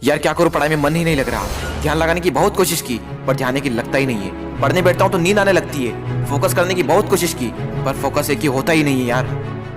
यार क्या करूं, पढ़ाई में मन ही नहीं लग रहा। ध्यान लगाने की बहुत कोशिश की पर ध्यान की लगता ही नहीं है। पढ़ने बैठता हूं तो नींद आने लगती है। फोकस करने की बहुत कोशिश की पर फोकस एक ही होता ही नहीं है यार।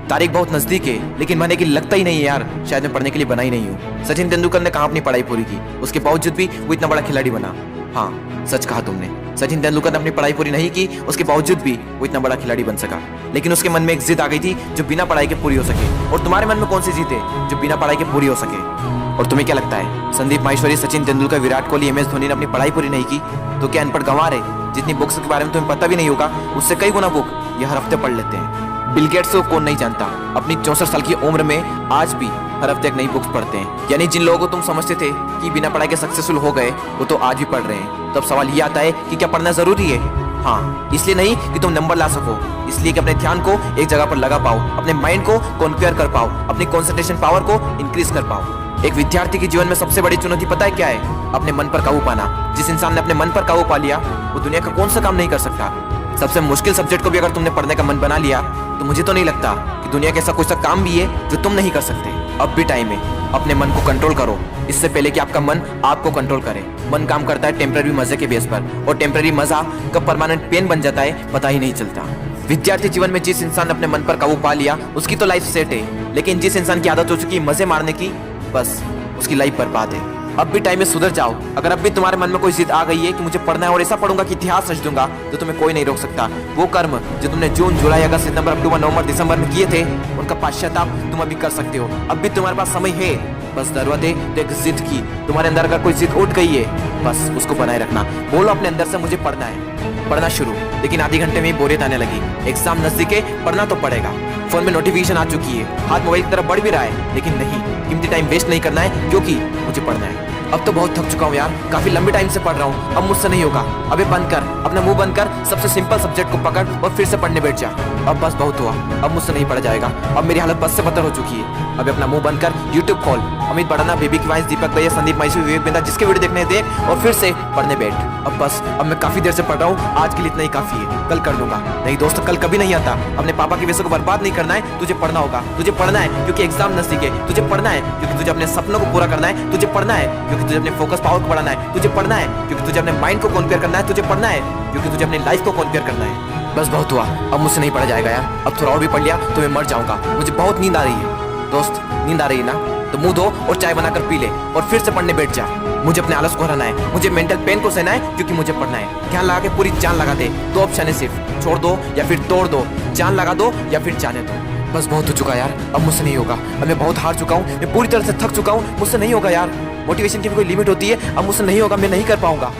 तारीख बहुत नजदीक है लेकिन मन की लगता ही नहीं है यार। शायद मैं पढ़ने के लिए बना ही नहीं हूँ। सचिन तेंदुलकर ने कहाँ अपनी पढ़ाई पूरी की, उसके बावजूद भी वो इतना बड़ा खिलाड़ी बना। हाँ सच कहा तुमने, सचिन तेंदुलकर ने अपनी पढ़ाई पूरी नहीं की, उसके बावजूद भी वो इतना बड़ा खिलाड़ी बन सका। लेकिन उसके मन में एक जिद आ गई थी जो बिना पढ़ाई के पूरी हो सके। और तुम्हारे मन में कौन सी जिद है जो बिना पढ़ाई के पूरी हो सके? और तुम्हें क्या लगता है संदीप माहेश्वरी, सचिन तेंदुलकर, विराट कोहली, MS धोनी ने अपनी पढ़ाई पूरी नहीं की तो क्या अनपढ़ गंवार है? जितनी बुक्स के बारे में तुम्हें पता भी नहीं होगा उससे कई गुना बुक ये हर हफ्ते पढ़ लेते हैं। बिल गेट्स को कौन नहीं जानता, अपनी 64 साल की उम्र में आज भी हर हफ्ते एक नई बुक्स पढ़ते हैं। यानी जिन लोगों को तुम समझते थे कि बिना पढ़ाई के सक्सेसफुल हो गए वो तो आज भी पढ़ रहे हैं। तब सवाल ये आता है कि क्या पढ़ना जरूरी है? हाँ, इसलिए नहीं कि तुम नंबर ला सको, इसलिए कि अपने ध्यान को एक जगह पर लगा पाओ, अपने माइंड को कॉन्क्वेयर कर पाओ, अपनी कॉन्सेंट्रेशन पावर को इंक्रीज कर पाओ। एक विद्यार्थी के जीवन में सबसे बड़ी चुनौती पता है क्या है? अपने मन पर काबू पाना। जिस इंसान ने अपने मन पर काबू पा लिया वो दुनिया का कौन सा काम नहीं कर सकता। सबसे मुश्किल सब्जेक्ट को भी अगर तुमने पढ़ने का मन बना लिया तो मुझे तो नहीं लगता कि दुनिया का ऐसा कोई सा काम भी है जो तुम नहीं कर सकते। अब भी टाइम है, अपने मन को कंट्रोल करो इससे पहले कि आपका मन आपको कंट्रोल करे। मन काम करता है टेम्पररी मजे के बेस पर और टेम्पररी मजा कब परमानेंट पेन बन जाता है पता ही नहीं चलता। विद्यार्थी जीवन में जिस इंसान ने अपने मन पर काबू पा लिया उसकी तो लाइफ सेट है, लेकिन जिस इंसान की आदत हो चुकी है मजे मारने की, बस उसकी लाइफ बर्बाद है। अब भी टाइम में सुधर जाओ। अगर अब भी तुम्हारे मन में कोई जिद आ गई है कि मुझे पढ़ना है और ऐसा पढ़ूंगा कि इतिहास रच दूंगा तो तुम्हें कोई नहीं रोक सकता। वो कर्म जो तुमने जून, जुलाई, अगस्त, सितंबर, अक्टूबर, नवंबर, दिसंबर में किए थे उनका पश्चाताप तुम अभी कर सकते हो। अब भी तुम्हारे पास समय है, बस जरूरत है तो एक जिद की। तुम्हारे अंदर अगर कोई जिद उठ गई है बस उसको बनाए रखना। बोलो अपने अंदर से मुझे पढ़ना है, पढ़ना शुरू। लेकिन आधे घंटे में ही बोरियत आने लगी। एग्जाम नजदीक है, पढ़ना तो पड़ेगा। फोन में नोटिफिकेशन आ चुकी है, हाथ मोबाइल की तरफ बढ़ भी रहा है, लेकिन नहीं, कीमती टाइम वेस्ट नहीं करना है क्योंकि मुझे पढ़ना है। अब तो बहुत थक चुका हूँ यार, काफी लंबे टाइम से पढ़ रहा हूँ, अब मुझसे नहीं होगा। अबे बंद कर, अपना मुंह बंद कर, सबसे सिंपल सब्जेक्ट को पकड़ और फिर से पढ़ने बैठ जा। अब बस बहुत हुआ, अब मुझसे नहीं पढ़ा जाएगा। अब मेरी हालत बस से बदतर हो चुकी है। अब अपना मुंह बंद कर, यूट्यूब खोल, अमित बड़ाना, बेबी की वॉइस, दीपक भैया, संदीप माहेश्वरी, विवेक बिंदा, जिसके वीडियो देखने देख और फिर से पढ़ने बैठ। अब बस, अब मैं काफी देर से पढ़ रहा हूँ, आज के लिए इतना ही काफी है, कल कर लूंगा। नहीं दोस्त, कल कभी नहीं आता। अपने पापा के पैसे को बर्बाद नहीं करना है, तुझे पढ़ना होगा। तुझे पढ़ना है क्योंकि एग्जाम नजदीक है, तुझे पढ़ना है क्योंकि तुझे अपने सपनों को पूरा करना है, तुझे पढ़ना है क्योंकि तुझे अपने फोकस पावर को बढ़ाना है, तुझे पढ़ना है क्योंकि तुझे अपने माइंड को कॉन्क्वेयर करना है, तुझे पढ़ना है क्योंकि तुझे अपनी लाइफ को कॉन्क्वेयर करना है। बस बहुत हुआ, अब मुझसे नहीं पढ़ा जाएगा यार। अब थोड़ा और भी पढ़ लिया तो मैं मर जाऊंगा। मुझे बहुत नींद आ रही है। दोस्त, नींद आ रही है ना तो मुंह धो और चाय बनाकर पी ले और फिर से पढ़ने बैठ जा। मुझे अपने आलस को हराना है, मुझे मेंटल पेन को सहना है क्योंकि मुझे पढ़ना है। ध्यान लगा के पूरी जान लगा दे। दो ऑप्शन है सिर्फ, छोड़ दो या फिर तोड़ दो, जान लगा दो या फिर जाने दो। बस बहुत हो चुका यार, अब मुझसे नहीं होगा। अब मैं बहुत हार चुका हूँ, मैं पूरी तरह से थक चुका हूँ, मुझसे नहीं होगा यार। मोटिवेशन की भी कोई लिमिट होती है, अब मुझसे नहीं होगा, मैं नहीं कर पाऊंगा।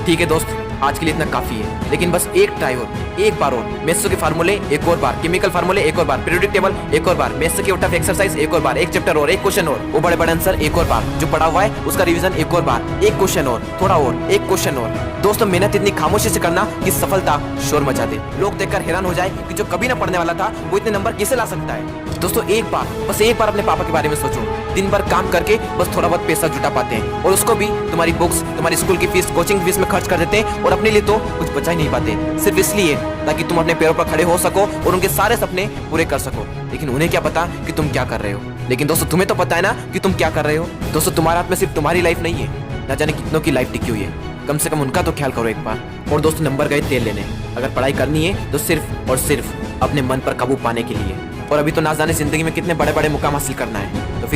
ठीक है दोस्त, आज के लिए इतना काफी है, लेकिन बस एक ट्राई और, एक बार और। मैथ्स के फार्मूले एक और बार, केमिकल फार्मूले एक और बार, पीरियोडिक टेबल एक और बार, मैथ्स के टफ एक्सरसाइज एक और बार, एक चैप्टर और, एक क्वेश्चन और, वो बड़े बड़े आंसर एक और बार, जो पढ़ा हुआ है उसका रिवीजन एक और बार, एक क्वेश्चन और, थोड़ा और, एक क्वेश्चन और। दोस्तों, मेहनत इतनी खामोशी से करना कि सफलता शोर मचा दे। लोग देखकर हैरान हो जाए कि जो कभी ना पढ़ने वाला था वो इतने नंबर कैसे ला सकता है। दोस्तों, एक बार, बस एक बार अपने पापा के बारे में सोचो। दिन भर काम करके बस थोड़ा बहुत पैसा जुटा पाते हैं और उसको भी तुम्हारी बुक्स, तुम्हारी स्कूल की फीस, कोचिंग फीस में खर्च कर देते हैं और अपने लिए तो कुछ बचा ही नहीं पाते, सिर्फ इसलिए ताकि तुम अपने पैरों पर खड़े हो सको और उनके सारे सपने पूरे कर सको। लेकिन उन्हें क्या पता कि तुम क्या कर रहे हो। लेकिन दोस्तों, तुम्हें तो पता है ना कि तुम क्या कर रहे हो। दोस्तों, तुम्हारे हाथ में सिर्फ तुम्हारी लाइफ नहीं है, ना जाने कितनों की लाइफ टिकी हुई है। कम से कम उनका तो ख्याल करो एक बार। और दोस्तों, नंबर गए तेल लेने। अगर पढ़ाई करनी है तो सिर्फ और सिर्फ अपने मन पर काबू पाने के लिए। और अभी तो ना जाने जिंदगी में कितने बड़े बड़े मुकाम हासिल करना है। तो फिर